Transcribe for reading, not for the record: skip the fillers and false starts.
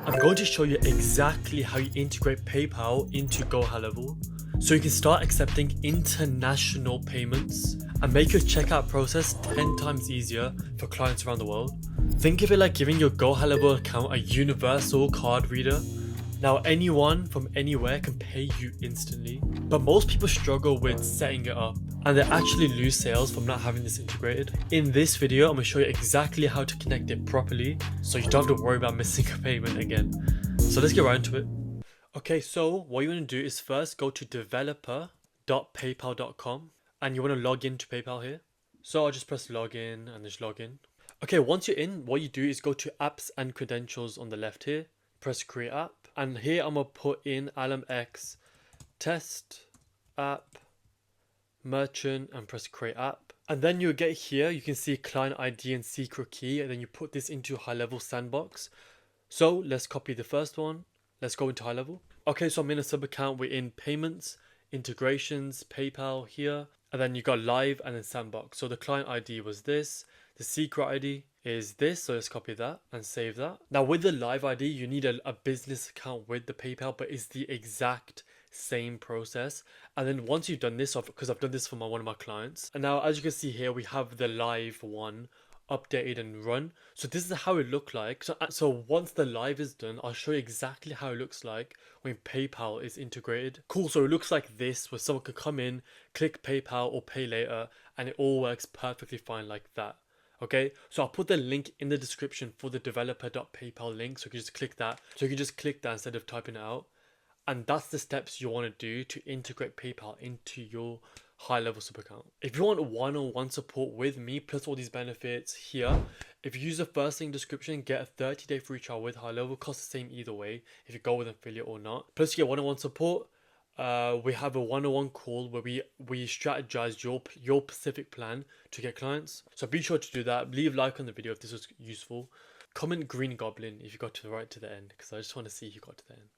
I'm going to show you exactly how you integrate PayPal into GoHighLevel so you can start accepting international payments and make your checkout process 10 times easier for clients around the world. Think of it like giving your GoHighLevel account a universal card reader. Now anyone from anywhere can pay you instantly, but most people struggle with setting it up and they actually lose sales from not having this integrated. In this video, I'm going to show you exactly how to connect it properly so you don't have to worry about missing a payment again. So let's get right into it. Okay, so what you want to do is first go to developer.paypal.com and you want to log into PayPal here. So I'll just press login and just log in. Okay, once you're in, what you do is go to apps and credentials on the left here, press create app, and here I'm gonna put in AlmX test app merchant and press create app. And then you get here, you can see client ID and secret key, and then you put this into HighLevel sandbox. So let's copy the first one. Let's go into HighLevel. Okay, so I'm in a sub account. We're in payments, integrations, PayPal here, and then you got live and then sandbox. So the client ID was this, the secret ID is this, so let's copy that and save that. Now with the live ID, you need a business account with the PayPal, but it's the exact same process. And then once you've done this, because I've done this for one of my clients, and now as you can see here, we have the live one updated and run. So this is how it looked like. So once the live is done, I'll show you exactly how it looks like when PayPal is integrated. Cool, so it looks like this, where someone could come in, click PayPal or pay later, and it all works perfectly fine like that. Okay, so I'll put the link in the description for the developer.paypal link, so you can just click that. So you can just click that instead of typing it out. And that's the steps you want to do to integrate PayPal into your HighLevel sub account. If you want one-on-one support with me, plus all these benefits here, if you use the first link description, get a 30-day free trial with HighLevel. Costs the same either way, if you go with affiliate or not. Plus you get one-on-one support. We have a one-on-one call where we strategize your specific plan to get clients. So be sure to do that. Leave a like on the video if this was useful. Comment green goblin if you got to the end, because I just want to see if you got to the end.